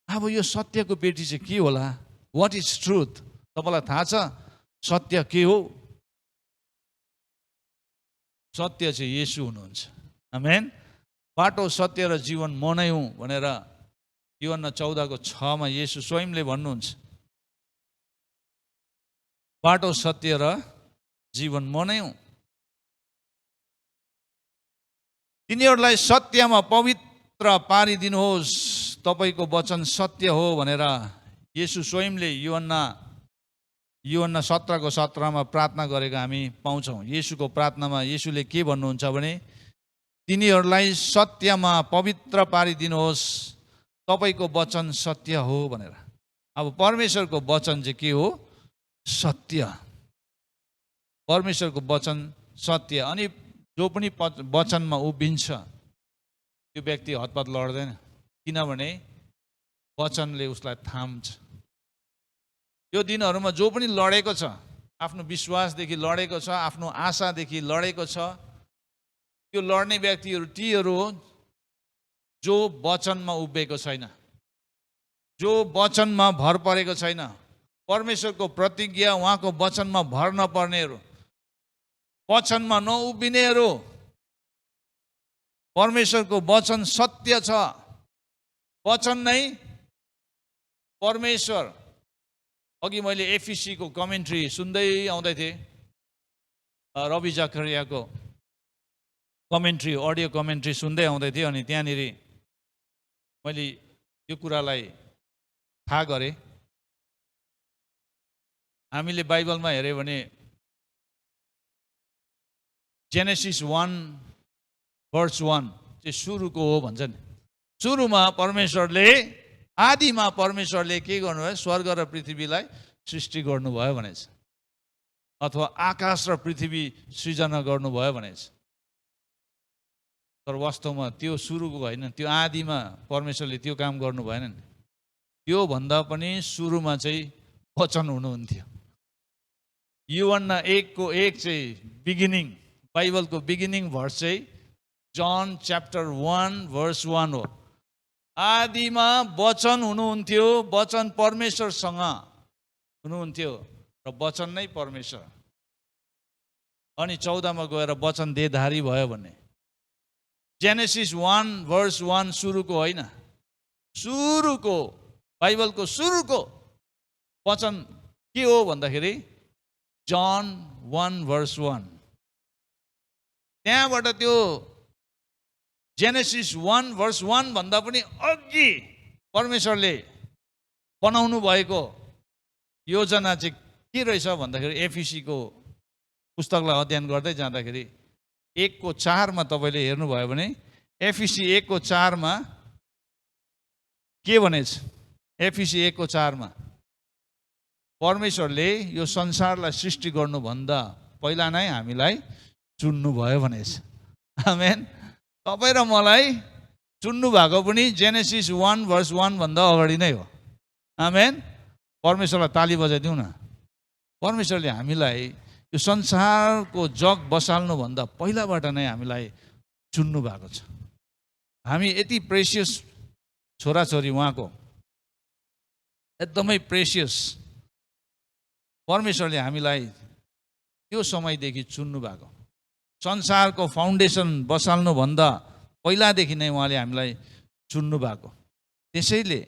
अब यो सत्यको पेटी चाहिँ के होला? What is truth? तपाईँलाई थाहा छ सत्य के हो? सत्य चाहिँ येशू हुनुहुन्छ। आमेन। बाटो, सत्य र जीवन म नै हुँ भनेर यूहन्ना 14:6 येशू स्वयंले भन्नुहुन्छ। बाटो, सत्य र जीवन म नै हुँ। तिनीहरूलाई सत्यमा पवित्र पारिदिनुहोस्, तपाईँको वचन सत्य हो भनेर येशू स्वयंले यूहन्ना 17:17 प्रार्थना गरेको हामी पाउँछौँ। येशूको प्रार्थनामा येशूले के भन्नुहुन्छ भने तिनीहरूलाई सत्यमा पवित्र पारिदिनुहोस्, तपाईँको वचन सत्य हो भनेर। अब परमेश्वरको वचन चाहिँ के हो? सत्य। परमेश्वरको वचन सत्य। अनि जो पनि वचनमा उभिन्छ त्यो व्यक्ति हतपत लड्दैन, किनभने वचनले उसलाई थाम्छ। यो दिनहरूमा जो पनि लडेको छ, आफ्नो विश्वासदेखि लडेको छ, आफ्नो आशादेखि लडेको छ, त्यो लड्ने व्यक्तिहरू तीहरू हो जो वचनमा उभिएको छैन, जो वचनमा भर परेको छैन। परमेश्वरको प्रतिज्ञा, उहाँको वचनमा भर नपर्नेहरू, वचनमा नउभिनेहरू। परमेश्वरको वचन सत्य छ, वचन नै परमेश्वर। अघि मैले एफिसीको कमेन्ट्री सुन्दै आउँदै थिएँ, रवि जाकरियाको कमेन्ट्री, अडियो कमेन्ट्री सुन्दै आउँदै थिएँ। अनि त्यहाँनिर मैले यो कुरालाई थाहा गरेँ, हामीले बाइबलमा हेऱ्यो भने जेनेसिस 1:1 चाहिँ सुरुको हो भन्छ नि। सुरुमा परमेश्वरले, आदिमा परमेश्वरले के गर्नुभयो? स्वर्ग र पृथ्वीलाई सृष्टि गर्नुभयो भनेछ, अथवा आकाश र पृथ्वी सृजना गर्नुभयो भनेछ। तर वास्तवमा त्यो सुरुको होइन, त्यो आदिमा परमेश्वरले त्यो काम गर्नु भएन नि। त्यो भन्दा पनि सुरुमा चाहिँ वचन हुनुहुन्थ्यो। यूहन्ना 1:1 चाहिँ बिगिनिङ, बाइबलको बिगिनिङ भर्स चाहिँ जन च्याप्टर 1:1 हो। आदिमा वचन हुनुहुन्थ्यो, वचन परमेश्वरसँग हुनुहुन्थ्यो र वचन नै परमेश्वर। अनि 14 गएर वचन देहधारी भयो भन्ने। जेनेसिस 1:1 सुरुको होइन, सुरुको, बाइबलको सुरुको वचन के हो भन्दाखेरि जन 1:1 त्यहाँबाट त्यो जेनेसिस 1:1 भन्दा पनि अघि परमेश्वरले बनाउनु भएको योजना चाहिँ के रहेछ भन्दाखेरि एफिसीको पुस्तकलाई अध्ययन गर्दै जाँदाखेरि 1:4 तपाईँले हेर्नुभयो भने एफिसी 1:4 के भनेछ? एफिसी 1:4 परमेश्वरले यो संसारलाई सृष्टि गर्नुभन्दा पहिला नै हामीलाई चुन्नुभयो भनेछ। आमेन। तपाईँ र मलाई चुन्नु भएको पनि जेनेसिस 1:1 भन्दा अगाडि नै हो। आमेन। परमेश्वरलाई ताली बजाइदिउँ न। परमेश्वरले हामीलाई यो संसारको जग बसाल्नुभन्दा पहिलाबाट नै हामीलाई चुन्नु भएको छ। हामी यति प्रेसियस छोराछोरी उहाँको, एकदमै प्रेसियस। परमेश्वरले हामीलाई त्यो समयदेखि चुन्नु भएको, संसारको फाउन्डेसन बसाल्नुभन्दा पहिलादेखि नै उहाँले हामीलाई चुन्नु भएको। त्यसैले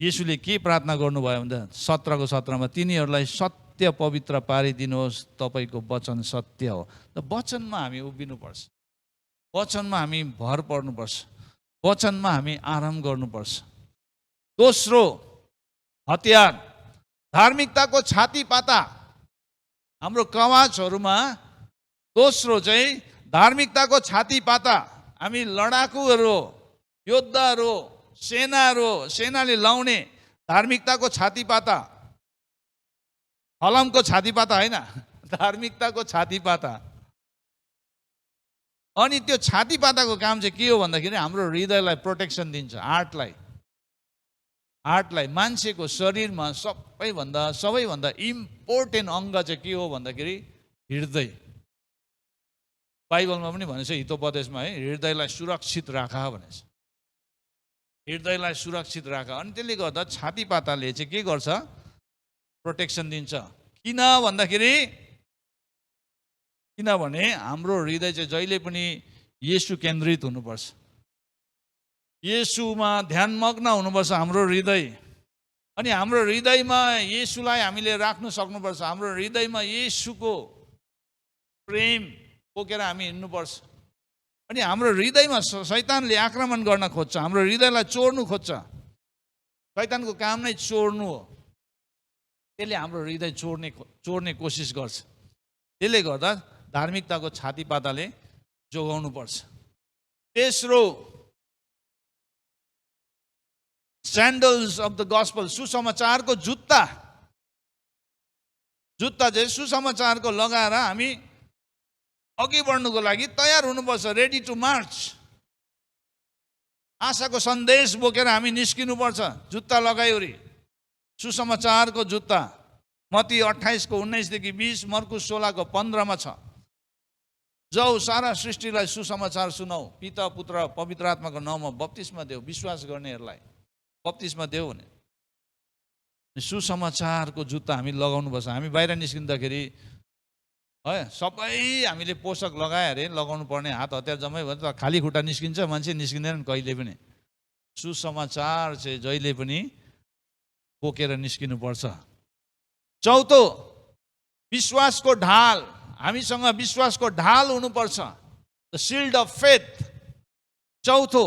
येशूले के प्रार्थना गर्नुभयो भन्दा 17:17 तिनीहरूलाई सत्य पवित्र पारिदिनुहोस्, तपाईँको वचन सत्य हो। त वचनमा हामी उभिनुपर्छ, वचनमा हामी भर पर्नुपर्छ, वचनमा हामी आराम गर्नुपर्छ। दोस्रो हतियार धार्मिकताको छातीपाता। हाम्रो कवचहरूमा दोस्रो चाहिँ धार्मिकताको छातीपाता। हामी लडाकुहरू, योद्धाहरू, सेनाले लाउने धार्मिकताको छातीपाता, हलमको छातीपाता होइन, धार्मिकताको छातीपाता। अनि त्यो छातीपाताको काम चाहिँ के हो भन्दाखेरि हाम्रो हृदयलाई प्रोटेक्सन दिन्छ। हार्टलाई मान्छेको शरीरमा सबैभन्दा इम्पोर्टेन्ट अङ्ग चाहिँ के हो भन्दाखेरि हृदय। बाइबलमा पनि भनेछ हितोपदेशमा, है, हृदयलाई सुरक्षित राख भनेछ। हृदयलाई सुरक्षित राख। अनि त्यसले गर्दा छातीपाताले चाहिँ के गर्छ? प्रोटेक्सन दिन्छ। किनभने हाम्रो हृदय चाहिँ जहिले पनि येशू केन्द्रित हुनुपर्छ, येशूमा ध्यानमग्न हुनुपर्छ हाम्रो हृदय। अनि हाम्रो हृदयमा येशूलाई हामीले राख्न सक्नुपर्छ। हाम्रो हृदयमा येशूको प्रेम बोकेर हामी हिँड्नुपर्छ। अनि हाम्रो हृदयमा शैतानले आक्रमण गर्न खोज्छ, हाम्रो हृदयलाई चोर्नु खोज्छ। शैतानको काम नै चोर्नु हो। त्यसले हाम्रो हृदय चोर्ने कोसिस गर्छ। त्यसले गर्दा धार्मिकताको छातीपाताले जोगाउनु पर्छ। तेस्रो स्यान्डल्स अफ द गस्पल, सुसमाचारको जुत्ता चाहिँ सुसमाचारको लगाएर हामी अघि बढ्नुको लागि तयार हुनुपर्छ। Ready to march. आशाको सन्देश बोकेर हामी निस्किनुपर्छ। जुत्ता लगाइवरी सुसमाचारको जुत्ता। मत्ती 28:19-20, मर्कुस 16:15 छ। जाऊ सारा सृष्टिलाई सुसमाचार सुनाऊ, पिता पुत्र पवित्र आत्माको नाममा बप्तिस्मा देऊ, विश्वास गर्नेहरूलाई बप्तिस्मा देऊ भने। सुसमाचारको जुत्ता हामी लगाउनुपर्छ। हामी बाहिर निस्किँदाखेरि है सबै हामीले पोषक लगाए लगाउनु पर्ने। हात हतियार जम्मै भयो त खाली खुट्टा निस्किन्छ मान्छे, निस्किँदैन कहिले पनि। सुसमाचार चाहिँ जहिले पनि बोकेर निस्किनुपर्छ। चौथो विश्वासको ढाल। हामीसँग विश्वासको ढाल हुनुपर्छ, द शिल्ड अफ फेथ। चौथो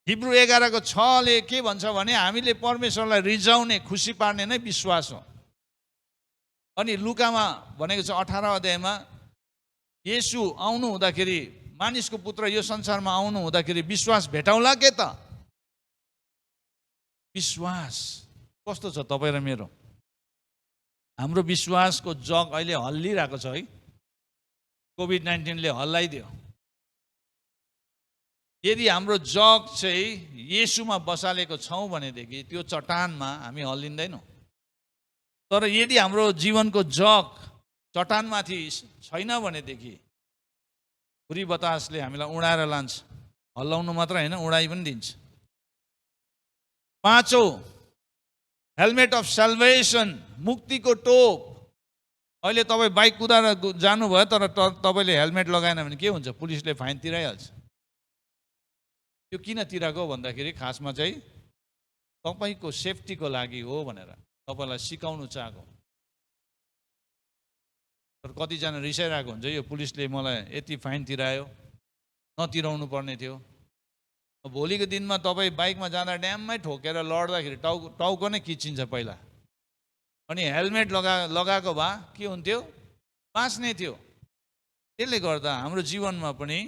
हिब्रू 11:6 के भन्छ भने हामीले परमेश्वरलाई रिझाउने, खुसी पार्ने नै विश्वास हो। अनि लुकामा भनेको छ 18 अध्यायमा येशू आउनु हुँदाखेरि, मानिसको पुत्र यो संसारमा आउनु हुँदाखेरि विश्वास भेटाउला के त? विश्वास कस्तो छ तपाईँ र मेरो? हाम्रो विश्वासको जग अहिले हल्लिरहेको छ है। कोभिड-19ले हल्लाइदियो। यदि हाम्रो जग चाहिँ येशूमा बसालेको छौँ भनेदेखि त्यो चट्टानमा हामी हल्लिँदैनौँ। तर यदि हाम्रो जीवनको जग चट्टानमाथि छैन भनेदेखि हुरी बतासले हामीलाई उडाएर लान्छ। हल्लाउनु मात्र होइन, उडाइ पनि दिन्छ। पाँचौं हेलमेट अफ सल्भेसन, मुक्तिको टोप। अहिले तपाईँ बाइक कुदाएर जानुभयो तर तपाईँले हेलमेट लगाएन भने के हुन्छ? पुलिसले फाइन तिराइहाल्छ। त्यो किन तिराको भन्दाखेरि खासमा चाहिँ तपाईँको सेफ्टीको लागि हो भनेर तपाईँलाई सिकाउनु चाहेको। कतिजना रिसाइरहेको हुन्छ, यो पुलिसले मलाई यति फाइन तिरायो, नतिराउनु पर्ने थियो। भोलिको दिनमा तपाईँ बाइकमा जाँदा ड्याममै ठोकेर लड्दाखेरि टाउको नै किचिन्छ पहिला, अनि हेलमेट लगाएको भए के हुन्थ्यो, बाँच्ने थियो। त्यसले गर्दा हाम्रो जीवनमा पनि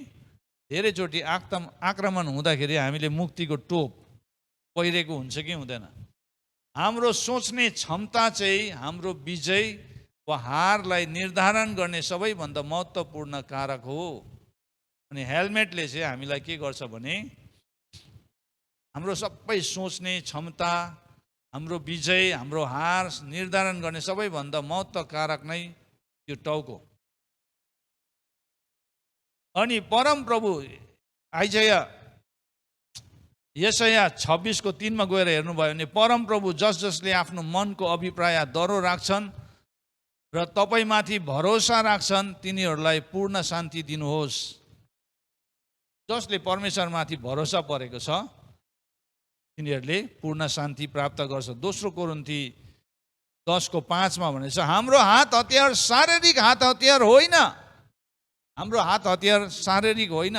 धेरैचोटि आक्रमण हुँदाखेरि हामीले मुक्तिको टोप पहिरेको हुन्छ कि हुँदैन। हाम्रो सोच्ने क्षमता चाहिँ हाम्रो विजय वा हारलाई निर्धारण गर्ने सबैभन्दा महत्त्वपूर्ण कारक हो। अनि हेलमेटले चाहिँ हामीलाई के गर्छ भने हाम्रो सबै सोच्ने क्षमता, हाम्रो विजय, हाम्रो हार निर्धारण गर्ने सबैभन्दा महत्त्व कारक नै यो टाउको। अनि परम प्रभु यशाया 26:3 मा गएर हेर्नुभयो भने परम प्रभु जसले आफ्नो मनको अभिप्राय दह्रो राख्छन् र तपाईमाथि भरोसा राख्छन् तिनीहरूलाई पूर्ण शान्ति दिनुहोस्। जसले परमेश्वरमाथि भरोसा परेको छ तिनीहरूले पूर्ण शान्ति प्राप्त गर्छ। दोस्रो कोरिन्थी 10:5 मा भनेको छ हाम्रो हात हतियार शारीरिक हात हतियार होइन। हाम्रो हात हतियार शारीरिक होइन।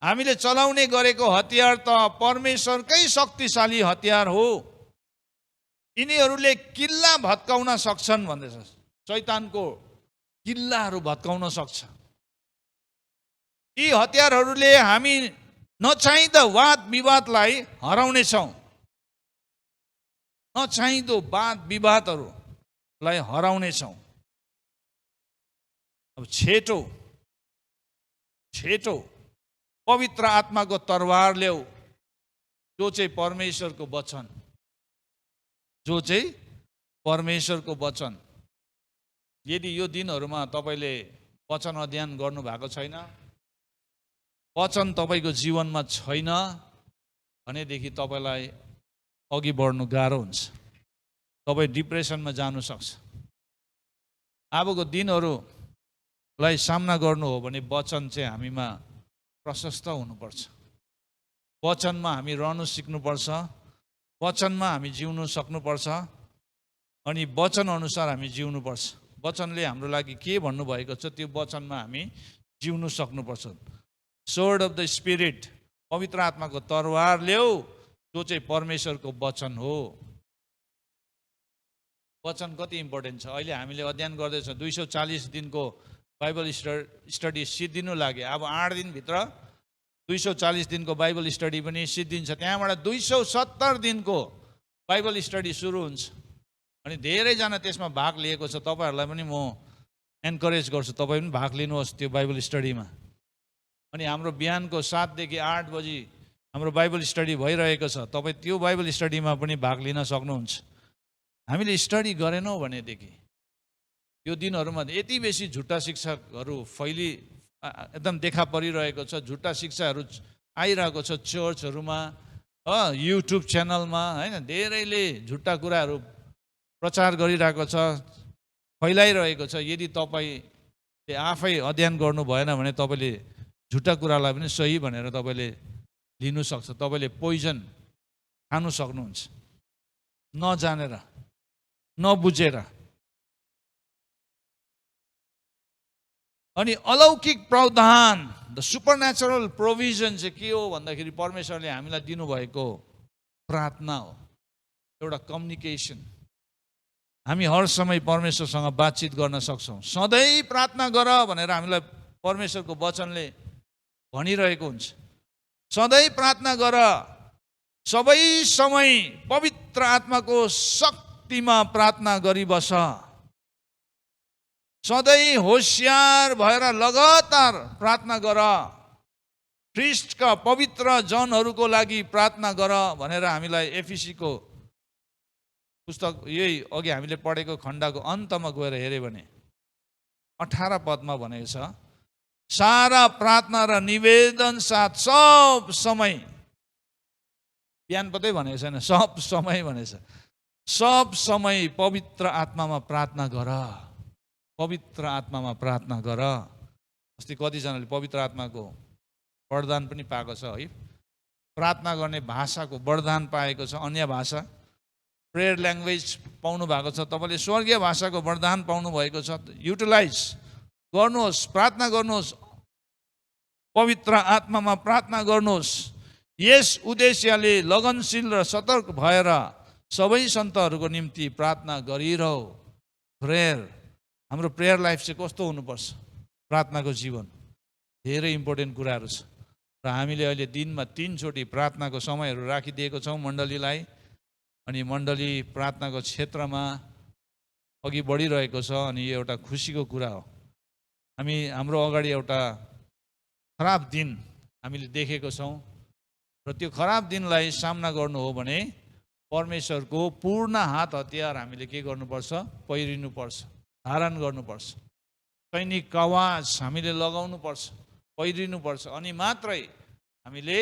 हामीले चलाउने गरेको हतियार त परमेश्वरकै शक्तिशाली हतियार हो। यिनीहरूले किल्ला भत्काउन सक्छन् भन्दैछ। शैतानको किल्लाहरू भत्काउन सक्छ। यी हतियारहरूले हामी नचाहिँदो वाद विवादलाई हराउनेछौँ। नचाहिँदो वाद विवादहरूलाई हराउनेछौँ। अब छेटो पवित्र आत्माको तरवार ल्याऊ, जो चाहिँ परमेश्वरको वचन, यदि यो दिनहरूमा तपाईले वचन अध्ययन गर्नु भएको छैन, वचन तपाईको जीवनमा छैन भनेदेखि तपाईलाई अघि बढ्नु गाह्रो हुन्छ। तपाई डिप्रेसनमा जानु सक्छ। अबको दिनहरूलाई सामना गर्नु हो भने वचन चाहिँ हामीमा प्रशस्त हुनुपर्छ। वचनमा हामी रहनु सिक्नुपर्छ। वचनमा हामी जिउनु सक्नुपर्छ। अनि वचन अनुसार हामी जिउनुपर्छ। वचनले हाम्रो लागि के भन्नुभएको छ त्यो वचनमा हामी जिउनु सक्नुपर्छ। सोर्ड अफ द स्पिरिट, पवित्र आत्माको तरवार ल्याऊ, जो चाहिँ परमेश्वरको वचन हो। वचन कति इम्पोर्टेन्ट छ। अहिले हामीले अध्ययन गर्दैछौँ 240 दिनको बाइबल स्टडी सिद्धिनु लाग्यो। अब 8 दिनभित्र 240 दिनको बाइबल स्टडी पनि सिद्धिन्छ। त्यहाँबाट 270 दिनको बाइबल स्टडी सुरु हुन्छ। अनि धेरैजना त्यसमा भाग लिएको छ। तपाईँहरूलाई पनि म एन्करेज गर्छु, तपाईँ पनि भाग लिनुहोस् त्यो बाइबल स्टडीमा। अनि हाम्रो बिहानको 7 देखि 8 बजी हाम्रो बाइबल स्टडी भइरहेको छ। तपाईँ त्यो बाइबल स्टडीमा पनि भाग लिन सक्नुहुन्छ। हामीले स्टडी गरेनौँ भनेदेखि यो दिनहरूमा यति बेसी झुट्टा शिक्षकहरू एकदम देखा परिरहेको छ। झुट्टा शिक्षाहरू आइरहेको छ चर्चहरूमा, युट्युब च्यानलमा, होइन। धेरैले झुट्टा कुराहरू प्रचार गरिरहेको छ, फैलाइरहेको छ। यदि तपाईँले आफै अध्ययन गर्नु भएन भने तपाईँले झुट्टा कुरालाई पनि सही भनेर तपाईँले लिनु सक्छ। तपाईँले पोइजन खानु सक्नुहुन्छ नजानेर, नबुझेर। अनि अलौकिक प्रावधान, द सुपरनेचुरल प्रोभिजन चाहिँ के हो भन्दाखेरि परमेश्वरले हामीलाई दिनुभएको प्रार्थना हो, एउटा कम्युनिकेसन। हामी हर समय परमेश्वरसँग बातचित गर्न सक्छौँ। सधैँ प्रार्थना गर भनेर हामीलाई परमेश्वरको वचनले भनिरहेको हुन्छ। सधैँ प्रार्थना गर, सबै समय पवित्र आत्माको शक्तिमा प्रार्थना गरिबस। सधैँ होशियार भएर लगातार प्रार्थना गर। ख्रिस्टका पवित्र जनहरूको लागि प्रार्थना गर भनेर हामीलाई एफिसीको पुस्तक यही अघि हामीले पढेको खण्डको अन्तमा गएर हेऱ्यो भने 18 पदमा भनेको छ, सारा प्रार्थना र निवेदन साथ सब समय, बिहान पत्रै भनेको छैन, सब समय भनेको छ, सब समय पवित्र आत्मामा प्रार्थना गर। पवित्र आत्मामा प्रार्थना गर। अस्ति कतिजनाले पवित्र आत्माको वरदान पनि पाएको छ है। प्रार्थना गर्ने भाषाको वरदान पाएको छ, अन्य भाषा। प्रेयर ल्याङ्ग्वेज पाउनु भएको छ, तपाईँले स्वर्गीय भाषाको वरदान पाउनु भएको छ, युटिलाइज गर्नुहोस्, प्रार्थना गर्नुहोस्, पवित्र आत्मामा प्रार्थना गर्नुहोस्। यस उद्देश्यले लगनशील र सतर्क भएर सबै सन्तहरूको निम्ति प्रार्थना गरिरहौ। प्रेयर, हाम्रो प्रेयर लाइफ चाहिँ कस्तो हुनुपर्छ? प्रार्थनाको जीवन धेरै इम्पोर्टेन्ट कुराहरू छ र हामीले अहिले दिनमा 3 चोटि प्रार्थनाको समयहरू राखिदिएको छौँ मण्डलीलाई। अनि मण्डली प्रार्थनाको क्षेत्रमा अघि बढिरहेको छ अनि यो एउटा खुसीको कुरा हो। हाम्रो अगाडि एउटा खराब दिन हामीले देखेको छौँ र त्यो खराब दिनलाई सामना गर्नु हो भने परमेश्वरको पूर्ण हात हतियार हामीले के गर्नुपर्छ? पहिरिनुपर्छ, धारण गर्नुपर्छ। सैनिक कवच हामीले लगाउनुपर्छ, पहिरिनुपर्छ, अनि मात्रै हामीले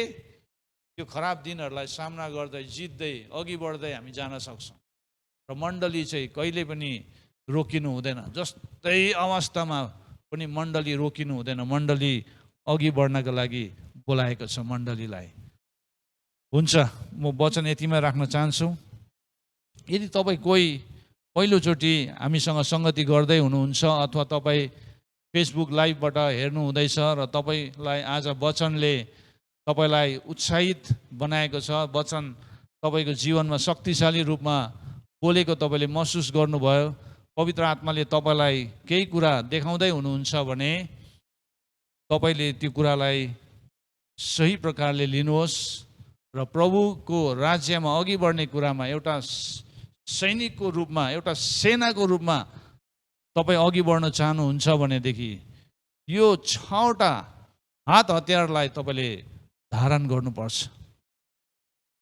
त्यो खराब दिनहरूलाई सामना गर्दै जित्दै अघि बढ्दै हामी जान सक्छौँ। र मण्डली चाहिँ कहिले पनि रोकिनु हुँदैन, जस्तै अवस्थामा पनि मण्डली रोकिनु हुँदैन। मण्डली अघि बढ्नका लागि बोलाएको छ मण्डलीलाई। हुन्छ, म वचन यतिमा राख्न चाहन्छु। यदि तपाईँ कोही पहिलोचोटि हामीसँग सङ्गति गर्दै हुनुहुन्छ अथवा तपाईँ फेसबुक लाइभबाट हेर्नु हुँदैछ र तपाईँलाई आज वचनले तपाईँलाई उत्साहित बनाएको छ, वचन तपाईँको जीवनमा शक्तिशाली रूपमा बोलेको तपाईँले महसुस गर्नुभयो, पवित्र आत्माले तपाईँलाई केही कुरा देखाउँदै हुनुहुन्छ भने तपाईँले त्यो कुरालाई सही प्रकारले लिनुहोस् र प्रभुको राज्यमा अघि बढ्ने कुरामा एउटा सैनिकको रूपमा, एउटा सेनाको रूपमा तपाईँ अघि बढ्न चाहनुहुन्छ भनेदेखि यो 6वटा हात हतियारलाई तपाईँले धारण गर्नुपर्छ।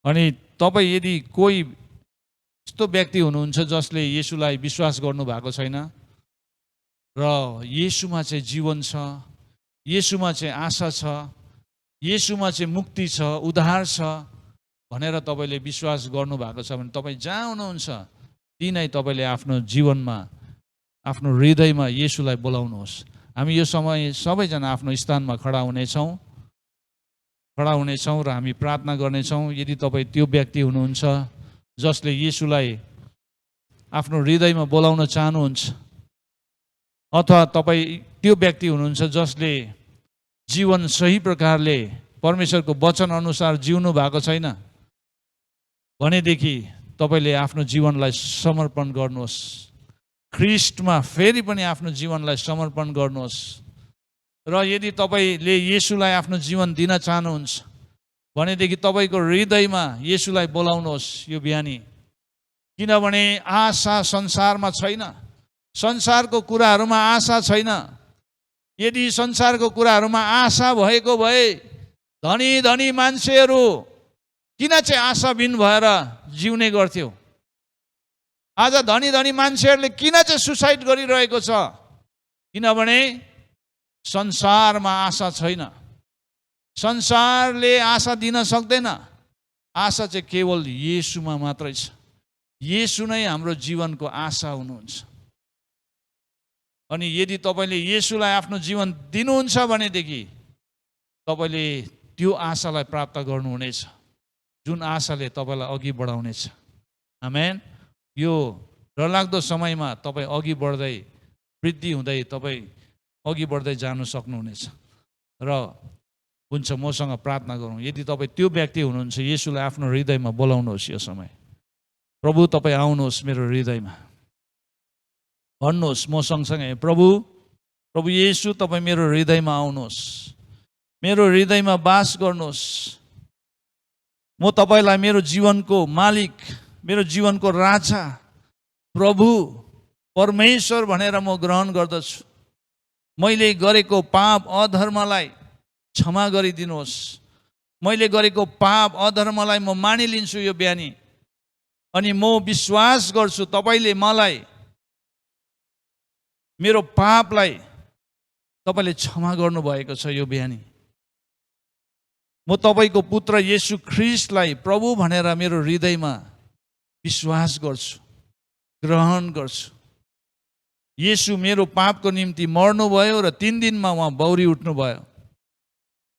अनि तपाईँ यदि कोही यस्तो व्यक्ति हुनुहुन्छ जसले येशूलाई विश्वास गर्नु भएको छैन र येशूमा चाहिँ जीवन छ, येशूमा चाहिँ आशा छ, येशूमा चाहिँ मुक्ति छ, उद्धार छ भनेर तपाईँले विश्वास गर्नु भएको छ भने तपाईँ जहाँ हुनुहुन्छ त्यहीँ तपाईँले आफ्नो जीवनमा, आफ्नो हृदयमा येशूलाई बोलाउनुहोस्। हामी यो समय सबैजना आफ्नो स्थानमा खडा हुनेछौँ र हामी प्रार्थना गर्नेछौँ। यदि तपाईँ त्यो व्यक्ति हुनुहुन्छ जसले येशूलाई आफ्नो हृदयमा बोलाउन चाहनुहुन्छ अथवा तपाईँ त्यो व्यक्ति हुनुहुन्छ जसले जीवन सही प्रकारले परमेश्वरको वचन अनुसार जिउनु भएको छैन भनेदेखि तपाईँले आफ्नो जीवनलाई समर्पण गर्नुहोस्। ख्रिस्टमा फेरि पनि आफ्नो जीवनलाई समर्पण गर्नुहोस्। र यदि तपाईँले येशूलाई आफ्नो जीवन दिन चाहनुहुन्छ भनेदेखि तपाईँको हृदयमा येशूलाई बोलाउनुहोस् यो बिहानी। किनभने आशा संसारमा छैन, संसारको कुराहरूमा आशा छैन। यदि संसारको कुराहरूमा आशा भएको भए धनी धनी मान्छेहरू किन चाहिँ आशाविहीन भएर जिउने गर्थ्यो? आज धनी धनी मान्छेहरूले किन चाहिँ सुसाइड गरिरहेको छ? किनभने संसारमा आशा छैन, संसारले आशा दिन सक्दैन। आशा चाहिँ केवल येशूमा मात्रै छ। येशू नै हाम्रो जीवनको आशा हुनुहुन्छ। अनि यदि तपाईँले येशूलाई आफ्नो जीवन दिनुहुन्छ भनेदेखि तपाईँले त्यो आशालाई प्राप्त गर्नुहुनेछ जुन आशाले तपाईँलाई अघि बढाउनेछ। आमेन। यो डरलाग्दो समयमा तपाईँ अघि बढ्दै वृद्धि हुँदै तपाईँ अघि बढ्दै जानु सक्नुहुनेछ। र हुन्छ, मसँग प्रार्थना गरौँ। यदि तपाईँ त्यो व्यक्ति हुनुहुन्छ येशूलाई आफ्नो हृदयमा बोलाउनुहोस्। यो समय प्रभु तपाईँ आउनुहोस् मेरो हृदयमा, भन्नुहोस् म सँगसँगै, प्रभु येशू तपाईँ मेरो हृदयमा आउनुहोस्, मेरो हृदयमा बास गर्नुहोस्। म तपाईँलाई मेरो जीवनको मालिक, मेरो जीवनको राजा, प्रभु परमेश्वर भनेर म ग्रहण गर्दछु। मैले गरेको पाप अधर्मलाई क्षमा गरिदिनुहोस्। मैले गरेको पाप अधर्मलाई म मानिलिन्छु यो बिहानी। अनि म विश्वास गर्छु तपाईँले मलाई, मेरो पापलाई तपाईँले क्षमा गर्नुभएको छ यो बिहानी। म तपाईँको पुत्र येशू ख्रिस्टलाई प्रभु भनेर मेरो हृदयमा विश्वास गर्छु, ग्रहण गर्छु। येशू मेरो पापको निम्ति मर्नुभयो र 3 दिनमा उहाँ बौरी उठ्नुभयो।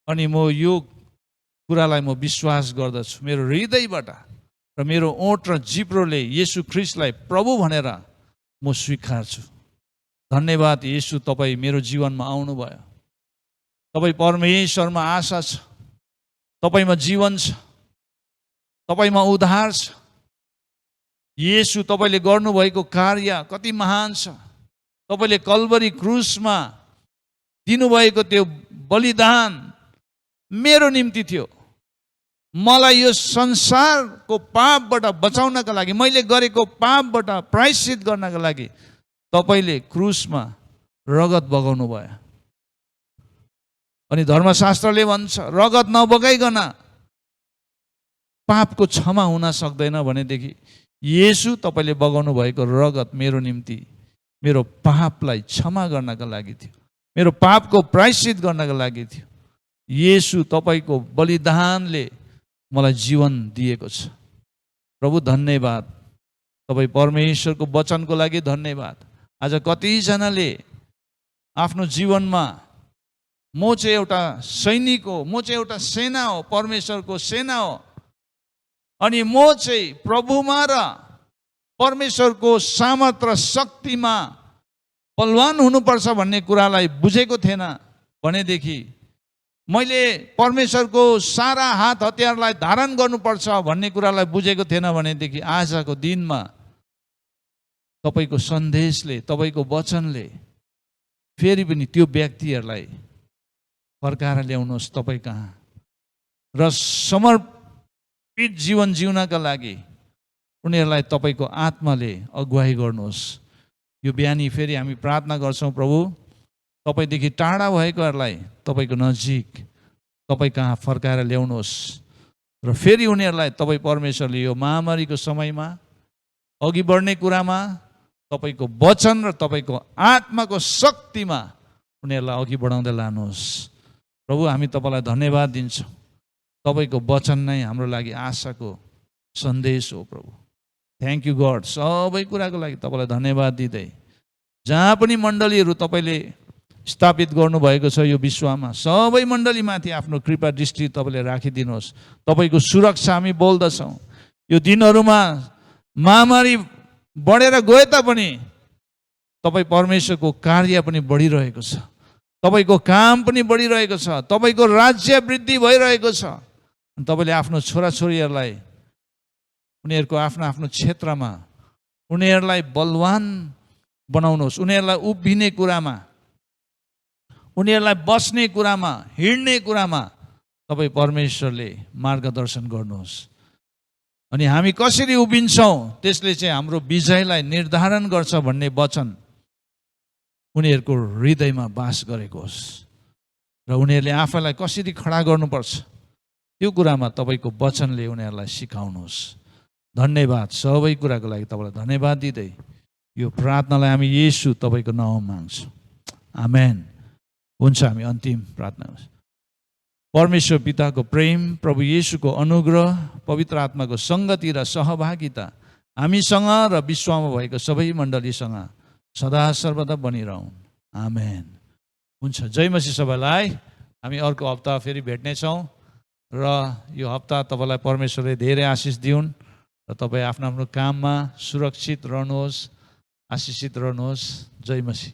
अनि म यो कुरालाई म विश्वास गर्दछु मेरो हृदयबाट। र मेरो ओठ र जिब्रोले येशू ख्रीष्टलाई प्रभु भनेर म स्वीकार्छु। धन्यवाद येशू, तपाईँ मेरो जीवनमा आउनुभयो। तपाईँ परमेश्वरमा आशा छ, तपाईँमा जीवन छ, तपाईँमा उद्धार छ। येशू, तपाईँले गर्नुभएको कार्य कति महान छ। तपाईँले कल्वरी क्रुसमा दिनुभएको त्यो बलिदान मेरो निम्ति थियो। मलाई यो संसारको पापबाट बचाउनका लागि, मैले गरेको पापबाट प्रायश्चित गर्नका लागि तपाईँले क्रुसमा रगत बगाउनु भयो। अनि धर्मशास्त्रले भन्छ रगत नबगाइकन पापको क्षमा हुन सक्दैन भनेदेखि येशू, तपाईँले बगाउनु भएको रगत मेरो निम्ति मेरो पापलाई क्षमा गर्नका लागि थियो, मेरो पापको प्रायश्चित गर्नका लागि थियो। येशू, तपाईँको बलिदानले मलाई जीवन दिएको छ। प्रभु धन्यवाद, तपाईँ परमेश्वरको वचनको लागि धन्यवाद। आज कतिजनाले आफ्नो जीवनमा म चाहिँ एउटा सैनिक हो, म चाहिँ एउटा सेना हो, परमेश्वरको सेना हो, अनि म चाहिँ प्रभुमा र परमेश्वरको सामर्थ र शक्तिमा बलवान हुनुपर्छ भन्ने कुरालाई बुझेको थिएन भनेदेखि, मैले परमेश्वरको सारा हात हतियारलाई धारण गर्नुपर्छ भन्ने कुरालाई बुझेको थिएन भनेदेखि आजको दिनमा तपाईँको सन्देशले, तपाईँको वचनले फेरि पनि त्यो व्यक्तिहरूलाई फर्काएर ल्याउनुहोस् तपाईँ कहाँ, र समर्पित जीवन जिउनका लागि उनीहरूलाई तपाईँको आत्माले अगुवाई गर्नुहोस्। यो बिहानी फेरि हामी प्रार्थना गर्छौँ प्रभु, तपाईँदेखि टाढा भएकोहरूलाई तपाईँको नजिक, तपाईँ कहाँ फर्काएर ल्याउनुहोस्, र फेरि उनीहरूलाई तपाईँ परमेश्वरले यो महामारीको समयमा अघि बढ्ने कुरामा तपाईँको वचन र तपाईँको आत्माको शक्तिमा उनीहरूलाई अघि बढाउँदै लानुहोस्। प्रभु, हामी तपाईँलाई धन्यवाद दिन्छौँ। तपाईँको वचन नै हाम्रो लागि आशाको सन्देश हो। प्रभु, थ्याङ्क यू गड। सबै कुराको लागि तपाईँलाई धन्यवाद दिँदै, जहाँ पनि मण्डलीहरू तपाईँले स्थापित गर्नुभएको छ यो विश्वमा, सबै मण्डलीमाथि आफ्नो कृपा दृष्टि तपाईँले राखिदिनुहोस्। तपाईँको सुरक्षा हामी बोल्दछौँ। यो दिनहरूमा महामारी बढेर गए तापनि तपाईँ परमेश्वरको कार्य पनि बढिरहेको छ, तपाईँको काम पनि बढिरहेको छ, तपाईँको राज्य वृद्धि भइरहेको छ। तपाईँले आफ्नो छोराछोरीहरूलाई उनीहरूको आफ्नो आफ्नो क्षेत्रमा उनीहरूलाई बलवान बनाउनुहोस्। उनीहरूलाई उभिने कुरामा, उनीहरूलाई बस्ने कुरामा, हिँड्ने कुरामा तपाईँ परमेश्वरले मार्गदर्शन गर्नुहोस्। अनि हामी कसरी उभिन्छौँ त्यसले चाहिँ हाम्रो विजयलाई निर्धारण गर्छ भन्ने वचन उनीहरूको हृदयमा बास गरेको होस्, र उनीहरूले आफैलाई कसरी खडा गर्नुपर्छ त्यो कुरामा तपाईँको वचनले उनीहरूलाई सिकाउनुहोस्। धन्यवाद, सबै कुराको लागि तपाईँलाई धन्यवाद दिँदै यो प्रार्थनालाई हामी येशू तपाईँको नाममा माग्छौँ, आमेन। हुन्छ, हामी अन्तिम प्रार्थना। परमेश्वर पिताको प्रेम, प्रभु येशूको अनुग्रह, पवित्र आत्माको सङ्गति र सहभागिता हामीसँग र विश्वमा भएको सबै मण्डलीसँग सदा सर्वदा बनिरहन्, आमेन। हुन्छ, जय मसीह सबैलाई। हामी अर्को हप्ता फेरि भेट्नेछौँ, र यो हप्ता तपाईँलाई परमेश्वरले धेरै आशिष दिउन्, र तपाईँ आफ्नो आफ्नो काममा सुरक्षित रहनुहोस्, आशिषित रहनुहोस्। जय मसीह।